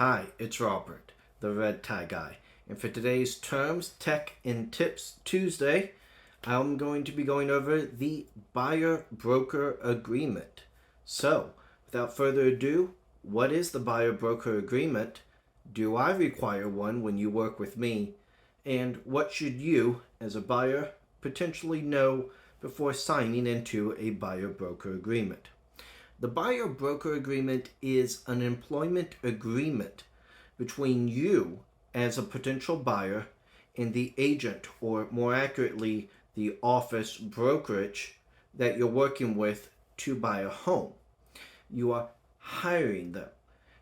Hi, it's Robert, the Red Tie Guy, and for today's Terms, Tech, and Tips Tuesday, I'm going to be going over the buyer-broker agreement. So, without further ado, what is the buyer-broker agreement? Do I require one when you work with me? And what should you, as a buyer, potentially know before signing into a buyer-broker agreement? The buyer-broker agreement is an employment agreement between you as a potential buyer and the agent, or more accurately, the office brokerage that you're working with to buy a home. You are hiring them,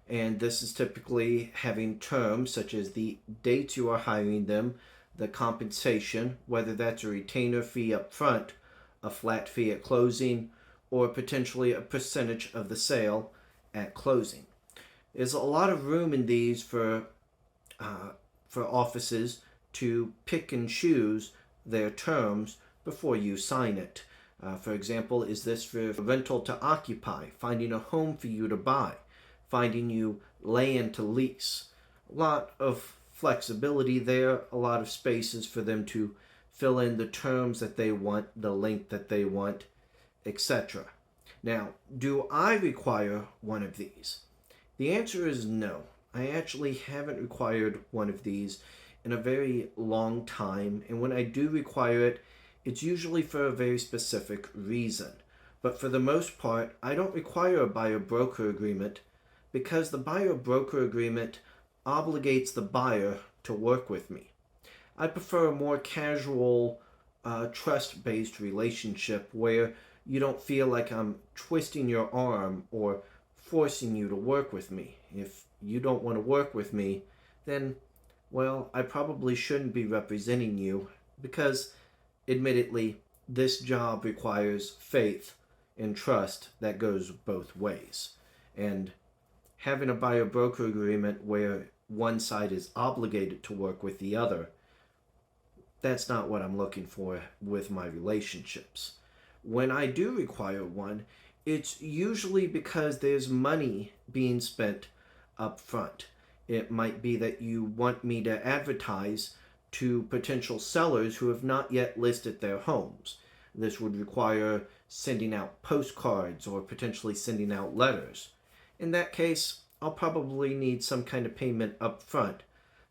and this is typically having terms such as the dates you are hiring them, the compensation, whether that's a retainer fee up front, a flat fee at closing, or potentially a percentage of the sale at closing. There's a lot of room in these for offices to pick and choose their terms before you sign it. For example, is this for rental to occupy, finding a home for you to buy, finding you land to lease? A lot of flexibility there, a lot of spaces for them to fill in the terms that they want, the length that they want, etc. Now, do I require one of these? The answer is no. I actually haven't required one of these in a very long time, and when I do require it, it's usually for a very specific reason. But for the most part, I don't require a buyer-broker agreement because the buyer-broker agreement obligates the buyer to work with me. I prefer a more casual, trust-based relationship where you don't feel like I'm twisting your arm or forcing you to work with me. If you don't want to work with me, then, well, I probably shouldn't be representing you because, admittedly, this job requires faith and trust that goes both ways. And having a buyer-broker agreement where one side is obligated to work with the other, that's not what I'm looking for with my relationships. When I do require one, it's usually because there's money being spent up front. It might be that you want me to advertise to potential sellers who have not yet listed their homes. This would require sending out postcards or potentially sending out letters. In that case, I'll probably need some kind of payment up front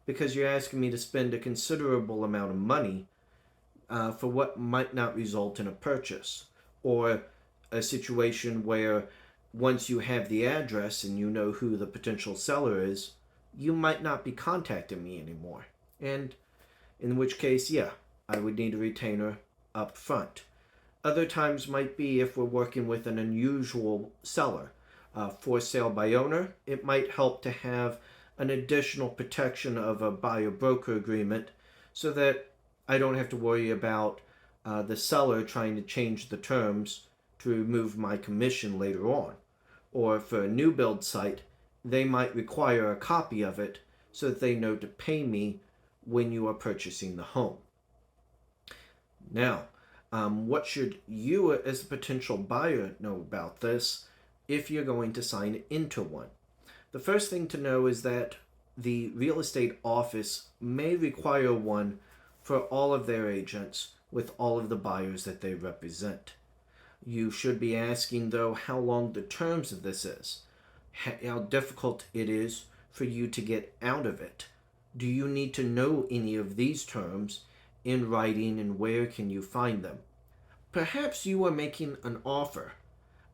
because you're asking me to spend a considerable amount of money for what might not result in a purchase, or a situation where once you have the address and you know who the potential seller is, you might not be contacting me anymore. And in which case, yeah, I would need a retainer up front. Other times might be if we're working with an unusual seller. For sale by owner, it might help to have an additional protection of a buyer-broker agreement so that I don't have to worry about the seller trying to change the terms to remove my commission later on. Or for a new build site, they might require a copy of it so that they know to pay me when you are purchasing the home. Now, what should you as a potential buyer know about this if you're going to sign into one? The first thing to know is that the real estate office may require one for all of their agents with all of the buyers that they represent. You should be asking, though, how long the terms of this is, how difficult it is for you to get out of it. Do you need to know any of these terms in writing, and where can you find them? Perhaps you are making an offer,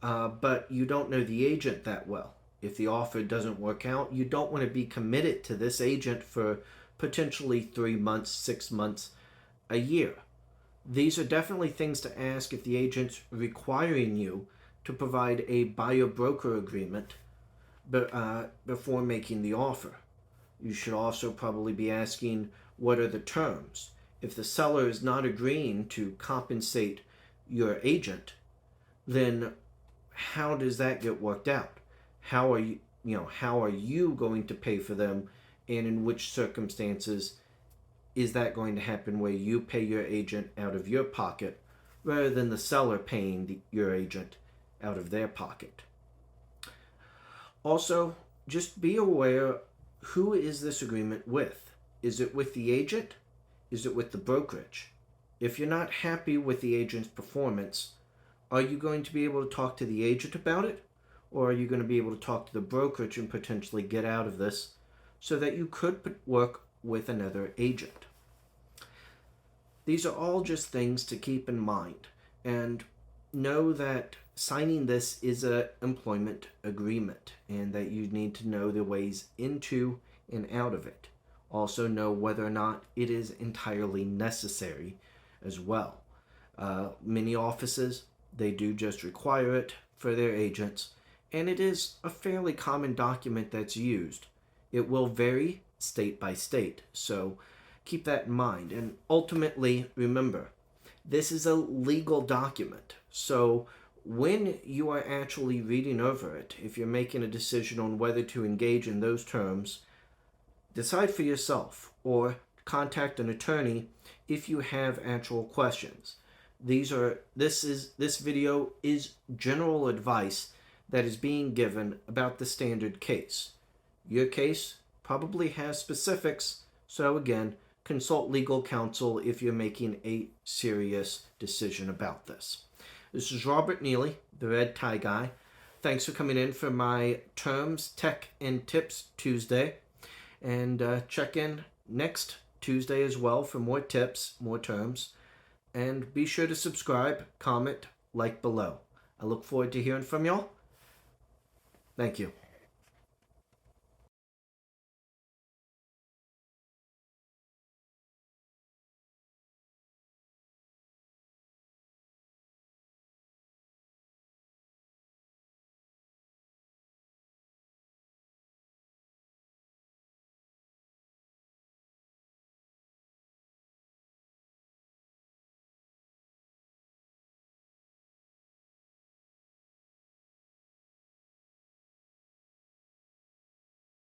but you don't know the agent that well. If the offer doesn't work out, you don't want to be committed to this agent for potentially 3 months, 6 months, a year. These are definitely things to ask if the agent's requiring you to provide a buyer-broker agreement before making the offer. You should also probably be asking, what are the terms? If the seller is not agreeing to compensate your agent, then how does that get worked out? How are you going to pay for them, and in which circumstances is that going to happen where you pay your agent out of your pocket rather than the seller paying your agent out of their pocket? Also, just be aware who is this agreement with? Is it with the agent? Is it with the brokerage? If you're not happy with the agent's performance, are you going to be able to talk to the agent about it? Or are you going to be able to talk to the brokerage and potentially get out of this so that you could work with another agent? These are all just things to keep in mind, and know that signing this is an employment agreement and that you need to know the ways into and out of it. Also know whether or not it is entirely necessary as well. Many offices, they do just require it for their agents, and it is a fairly common document that's used. It will vary state by state, so keep that in mind. And ultimately, remember, this is a legal document, so when you are actually reading over it, if you're making a decision on whether to engage in those terms, decide for yourself or contact an attorney if you have actual questions. This video is general advice that is being given about the standard case. Your case probably has specifics, so again, consult legal counsel if you're making a serious decision about this. This is Robert Neely, the Red Tie Guy. Thanks for coming in for my Terms, Tech, and Tips Tuesday. And check in next Tuesday as well for more tips, more terms. And be sure to subscribe, comment, like below. I look forward to hearing from y'all. Thank you.